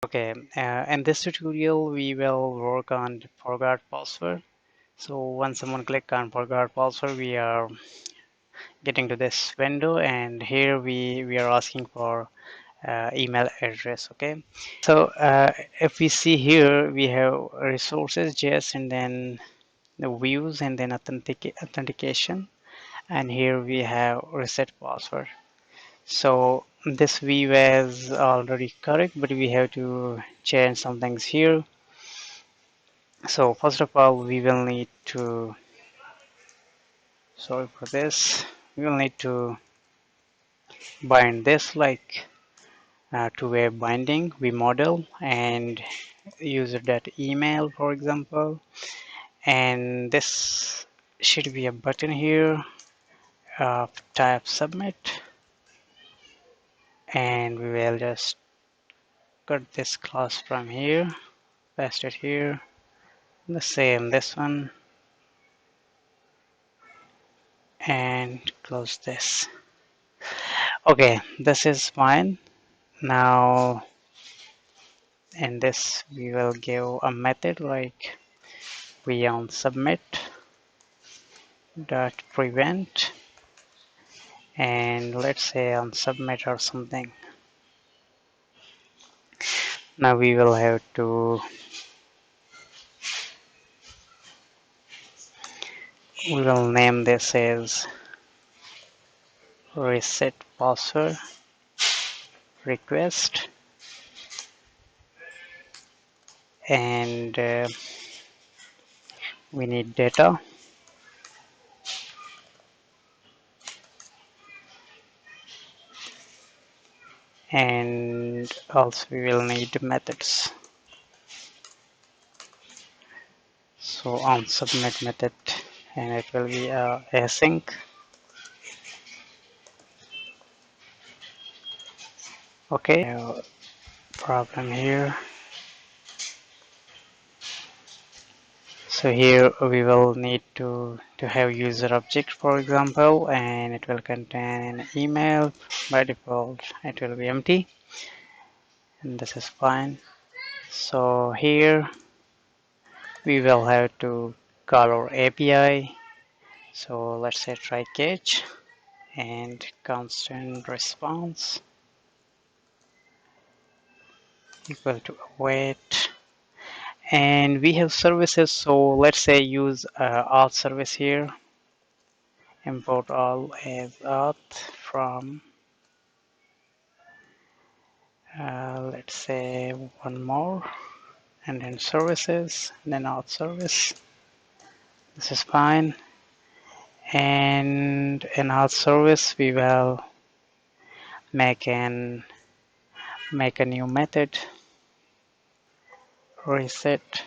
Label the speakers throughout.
Speaker 1: Okay, in this tutorial we will work on forgot password. So once someone click on forgot password, we are getting to this window, and here we are asking for email address. Okay, so if we see here, we have resources JS, and then the views, and then authentication, and here we have reset password. So this view is already correct, but we have to change some things here. So first of all, we will need to, sorry for this, we will need to bind this like to a binding we model and user that email, for example, and this should be a button here of type submit, and we will just cut this class from here, paste it here, the same this one, and close this. Okay, this is fine. Now in this we will give a method like beyond submit dot prevent, and let's say on submit or something. Now we will have to, we will name this as reset password request, and we need data, and also we will need methods. So on submit method, and it will be async. Okay, problem here. So here we will need to have user object, for example, and it will contain an email. By default, it will be empty, and this is fine. So here we will have to call our API. So let's say try catch and constant response equal to await. And we have services, so let's say use auth service here. Import all as auth from, let's say one more, and then services, and then auth service. This is fine. And in auth service, we will make an make a new method, reset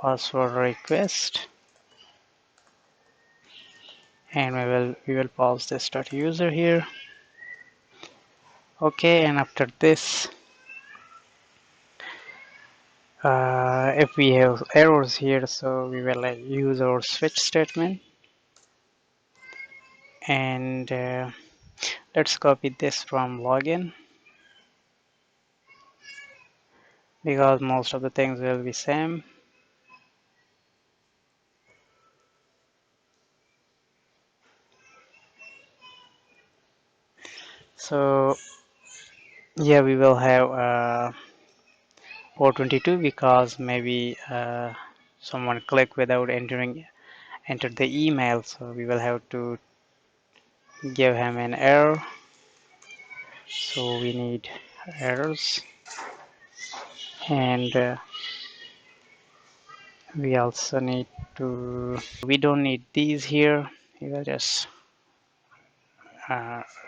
Speaker 1: password request, and we will pause this dot user here. Okay, and after this, if we have errors here, so we will use our switch statement, and let's copy this from login because most of the things will be same. So yeah, we will have 422 because maybe someone clicked without entered the email, so we will have to give him an error. So we need errors, and we also need to, we don't need these here, we will just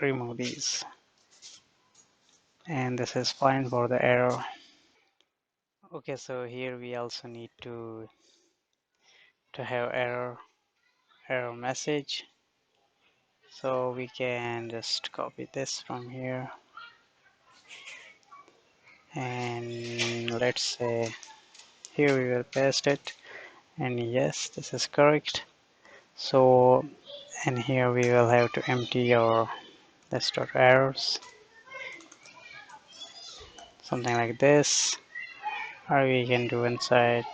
Speaker 1: remove these, and this is fine for the error. Okay, so here we also need to have error message, so we can just copy this from here, and let's say here we will paste it, and yes, this is correct. So and here we will have to empty our this dot errors. something like this, or we can do inside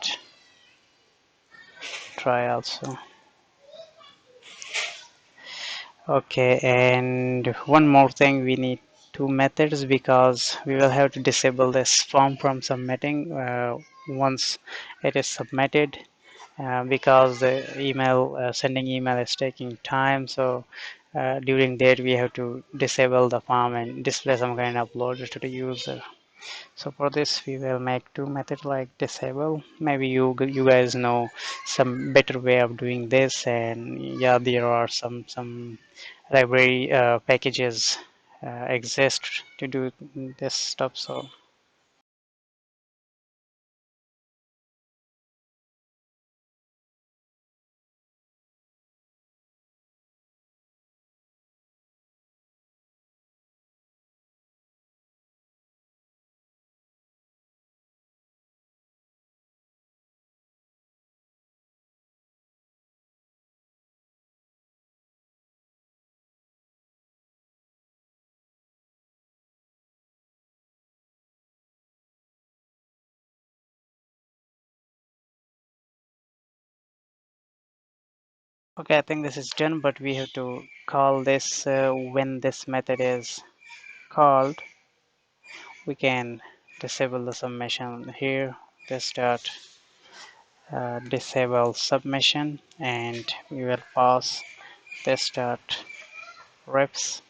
Speaker 1: try also. Okay, and one more thing, we need two methods because we will have to disable this form from submitting once it is submitted, because the email sending email is taking time. So during that we have to disable the form and display some kind of load to the user. So for this we will make two methods like disable. Maybe you guys know some better way of doing this, and yeah, there are some library packages exist to do this stuff. So okay, I think this is done, but we have to call this when this method is called, we can disable the submission here. This dot disable submission, and we will pass this dot reps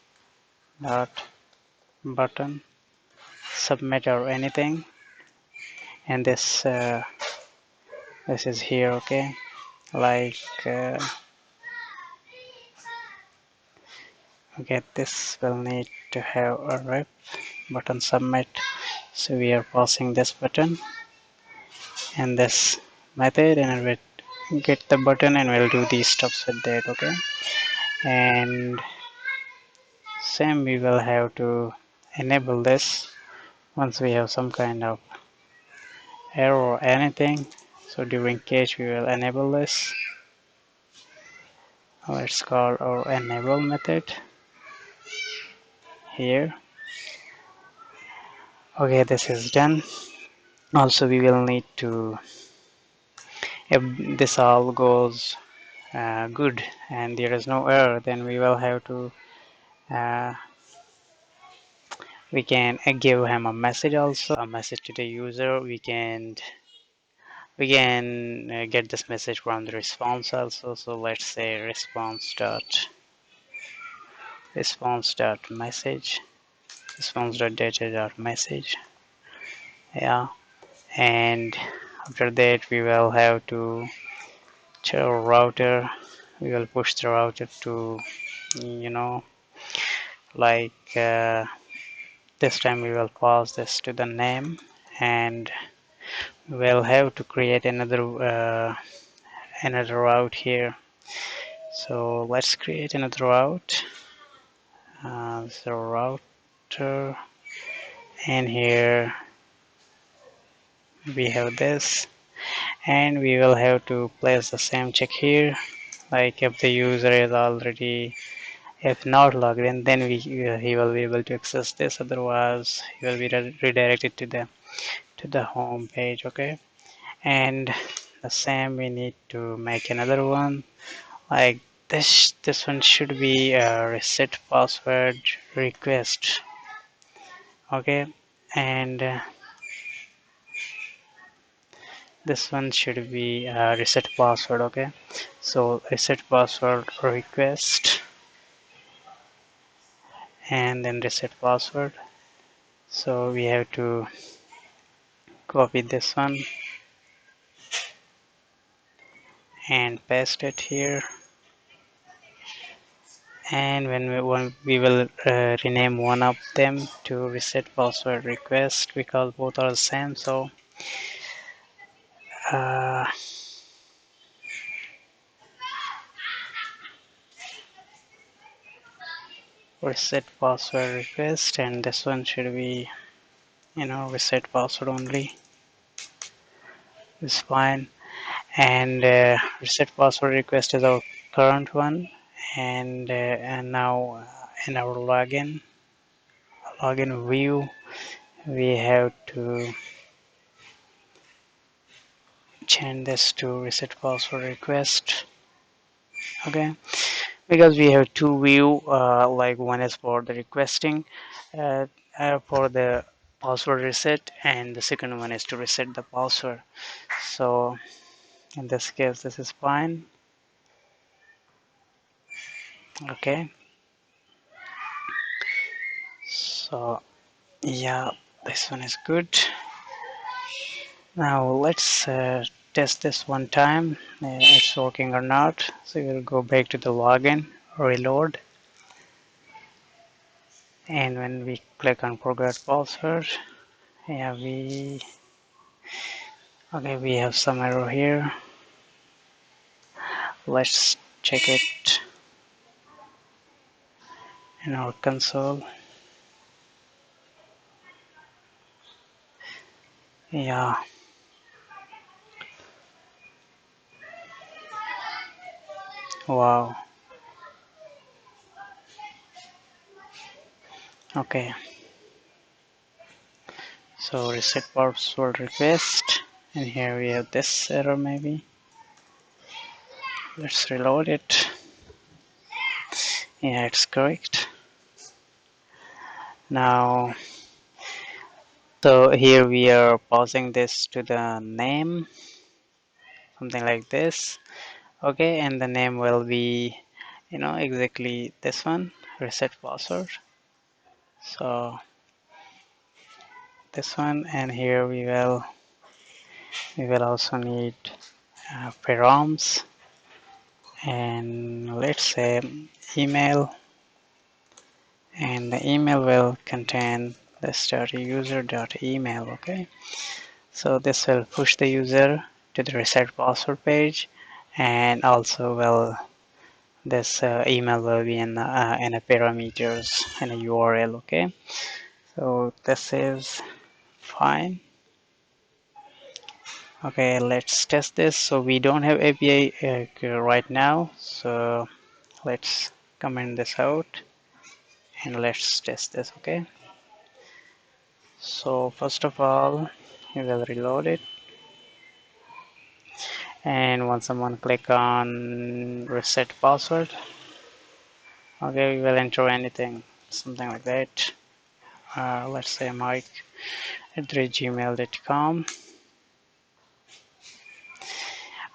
Speaker 1: dot button submit or anything, and this is here. Okay, like okay, this will need to have a rep button submit, so we are passing this button and this method, and we'll get the button and we'll do these steps with that. Okay, and same we will have to enable this once we have some kind of error or anything. So during cache we will enable this. Let's call our enable method here. Okay, this is done. Also we will need to, if this all goes good and there is no error, then we will have to uh, we can give him a message, also a message to the user. We can get this message from the response also. So let's say response dot message, response.data.message. Yeah, and after that we will have to tell router, we will push the router to, you know, like this time we will pass this to the name, and we'll have to create another route here. So let's create another route. The router, and here we have this, and we will have to place the same check here. Like if the user is already, if not logged in, then he will be able to access this. Otherwise, he will be redirected to the home page. Okay, and the same we need to make another one like this one should be a reset password request. Okay, and this one should be a reset password. Okay, so reset password request, and then reset password. So we have to copy this one and paste it here, and when we will rename one of them to reset password request because both are the same. So uh, reset password request, and this one should be, reset password only is fine. And reset password request is our current one, and now in our login view we have to change this to reset password request. Okay, because we have two view, like one is for the requesting uh, for the password reset, and the second one is to reset the password. So in this case, this is fine. Okay, so yeah, this one is good. Now let's test this one time, it's working or not. So we'll go back to the login, reload, and when we click on forgot password, yeah, we have some error here. Let's check it in our console. Yeah, wow. Okay, so reset password request, and here we have this error maybe. Let's reload it. Yeah, it's correct. Now, so here we are pausing this to the name, something like this. Okay, and the name will be, exactly this one, reset password. So this one, and here we will also need params, and let's say email, and the email will contain this user.email. Okay, so this will push the user to the reset password page, and also will this email will be in a parameters in a URL. Okay, so this is fine. Okay, let's test this. So we don't have API right now, so let's comment this out and let's test this. Okay, so first of all, we will reload it, and once someone click on reset password, okay, we will enter anything, something like that. Let's say mike@gmail.com.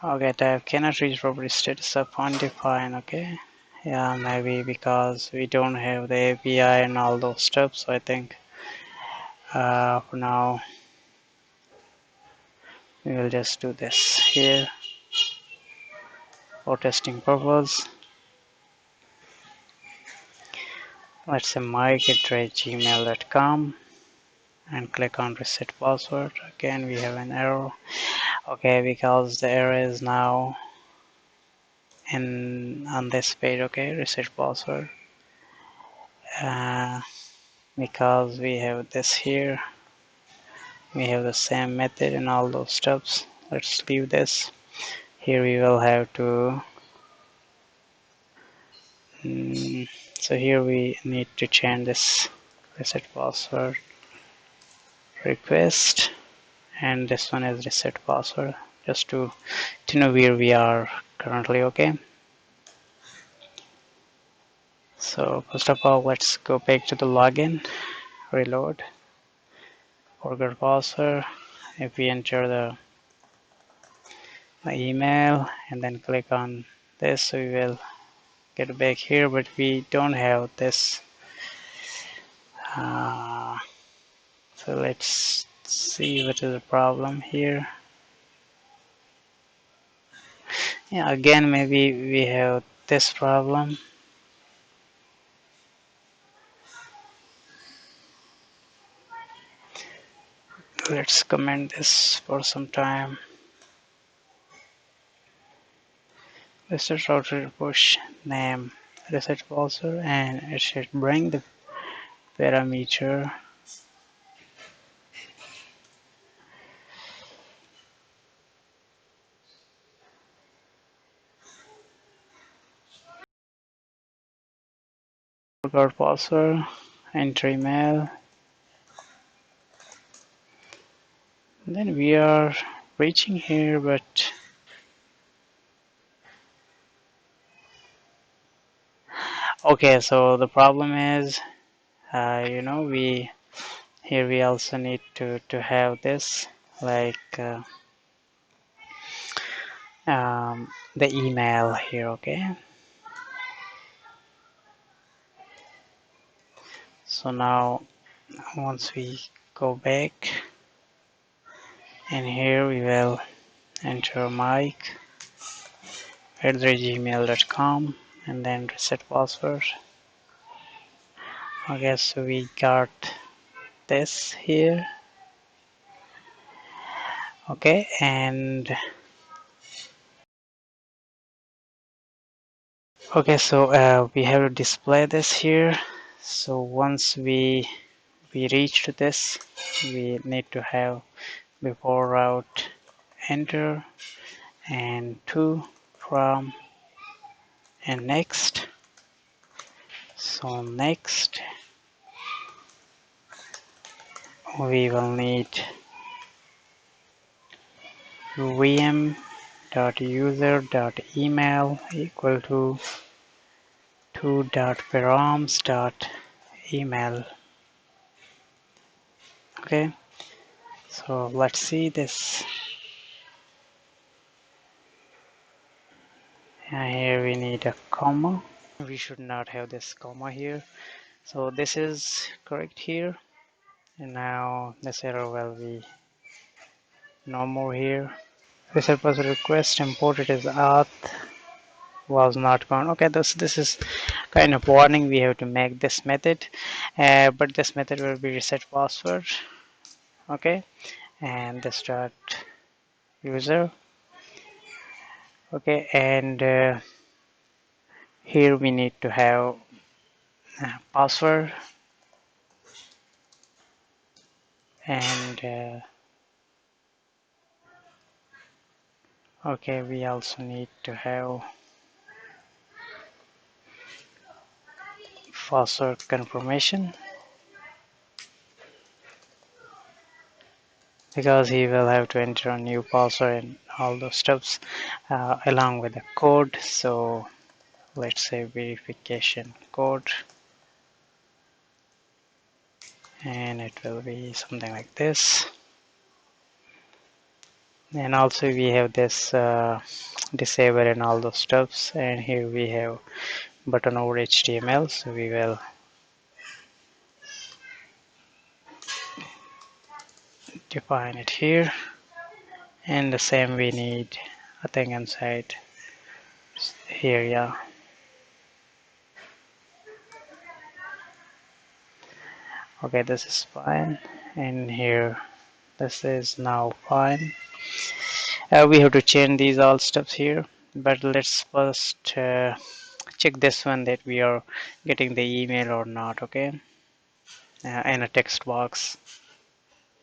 Speaker 1: Okay, type cannot reach property status of undefined. Okay, yeah, maybe because we don't have the API and all those stuff. So I think for now we will just do this here for testing purpose. Let's say mike@gmail.com and click on reset password. Again, we have an error. Okay, because the error is now in on this page. Okay, reset password. Uh, because we have this here, we have the same method and all those steps. Let's leave this. Here we will have to so here we need to change this reset password request, and this one is reset password, just to know where we are currently. Okay, so first of all, let's go back to the login, reload, forgot password. If we enter the email and then click on this, we will get back here, but we don't have this. Uh, so let's see what is the problem here. Yeah, again, maybe we have this problem. Let's comment this for some time. Reset router push name reset browser, and it should bring the parameter forgot password, enter email, Then we are reaching here, but okay, so the problem is, we here we also need to have this like the email here, okay? So now once we go back, and here we will enter Mike at gmail.com and then reset password. Okay, so we got this here. Okay, and okay, so we have to display this here. So once we reach to this, we need to have before route enter and to from and next. So next we will need vm.user.email equal to 2.params.email. Okay, so let's see this. Here we need a comma. We should not have this comma here. So this is correct here. And now this error will be no more here. Reset password request imported as auth was not found. Okay, this is kind of warning. We have to make this method, but this method will be reset password. Okay, and this dot user. Okay, and here we need to have password and okay, we also need to have password confirmation because he will have to enter a new password and all those stuffs along with the code. So let's say verification code, and it will be something like this. And also we have this disable and all those stuffs, and here we have button over HTML, so we will define it here, and the same we need a thing inside here. Yeah, okay, this is fine, and here this is now fine. We have to change these all steps here, but let's first check this one that we are getting the email or not. Okay, in a text box,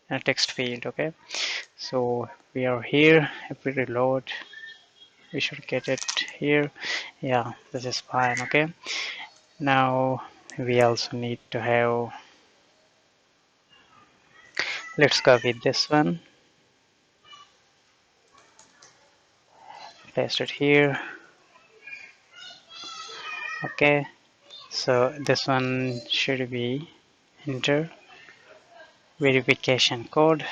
Speaker 1: in a text field. Okay, so we are here. If we reload, we should get it here. Yeah, this is fine. Okay, now we also need to have, let's copy this one, paste it here. Okay, so this one should be enter verification code.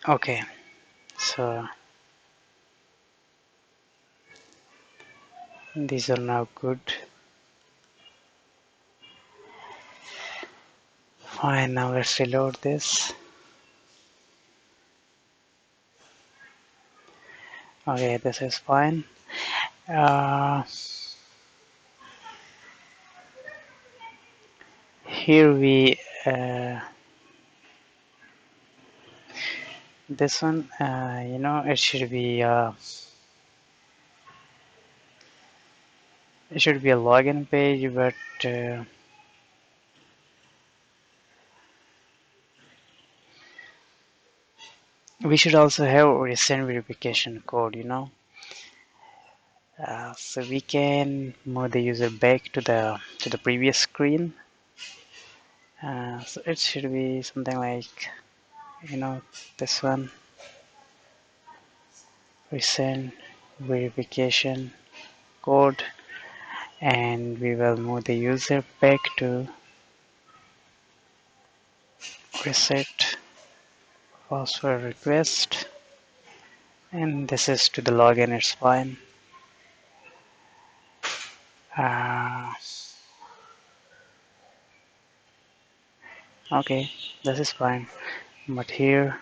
Speaker 1: Okay, so these are now good. Fine, now let's reload this. Okay, this is fine. Uh, here we this one, it should be a login page, but we should also have recent verification code, so we can move the user back to the previous screen. So it should be something like, this one, recent verification code, and we will move the user back to reset password request, and this is to the login. It's fine. uh, okay, this is fine, but here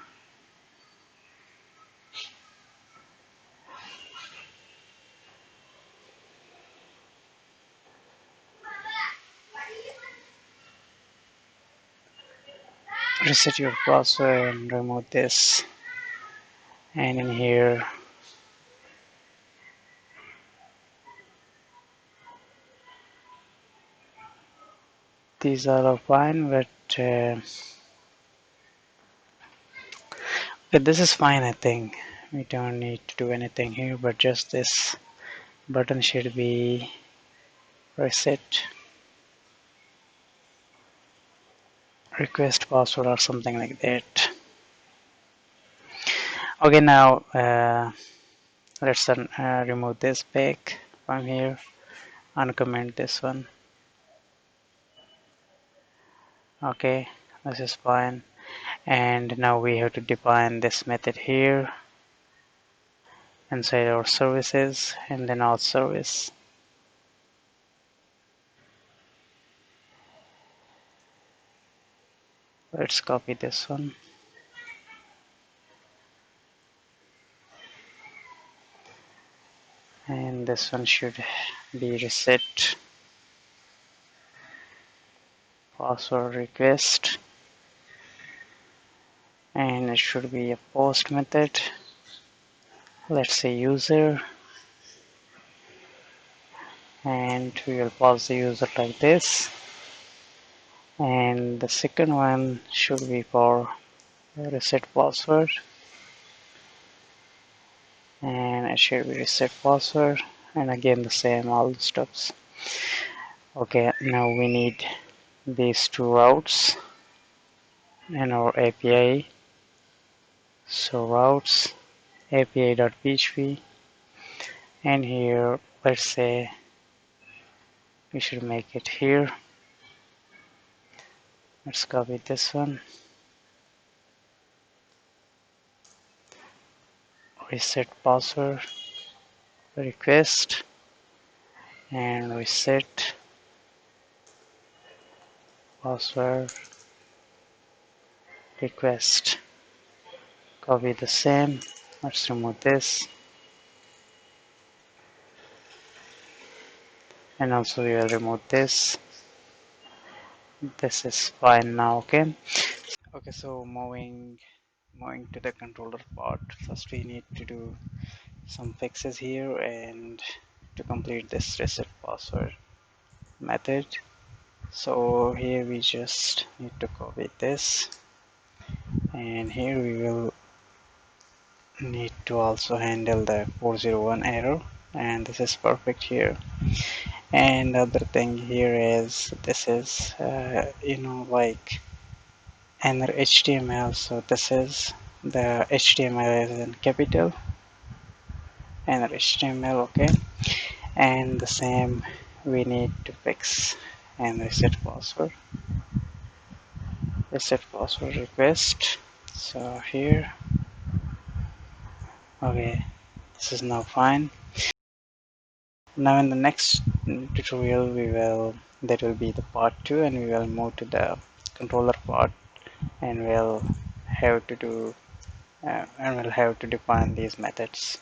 Speaker 1: reset your password and remove this, and in here these are all fine, but this is fine. I think we don't need to do anything here, but just this button should be reset request password or something like that. Okay, now let's remove this back from here, uncomment this one. Okay, this is fine, and now we have to define this method here inside our services, and then auth service. Let's copy this one, and this one should be reset password request, and it should be a post method. Let's say user, and we will pause the user like this, and the second one should be for reset password, and it should be reset password, and again the same, all the steps. Okay, now we need these two routes in our API. So routes api.php, and here let's say we should make it here. Let's copy this one, reset password request, and reset password request. Copy the same. Let's remove this, and also we will remove this. This is fine now. Okay. Okay, so moving to the controller part. First we need to do some fixes here and to complete this reset password method. So here we just need to copy this, and here we will need to also handle the 401 error, and this is perfect here. And the other thing here is this is like another HTML, so this is the HTML is in capital, another HTML. Okay, and the same we need to fix and reset password request. So here, okay, this is now fine. Now in the next tutorial that will be the part 2, and we will move to the controller part, and we'll have to do and we'll have to define these methods.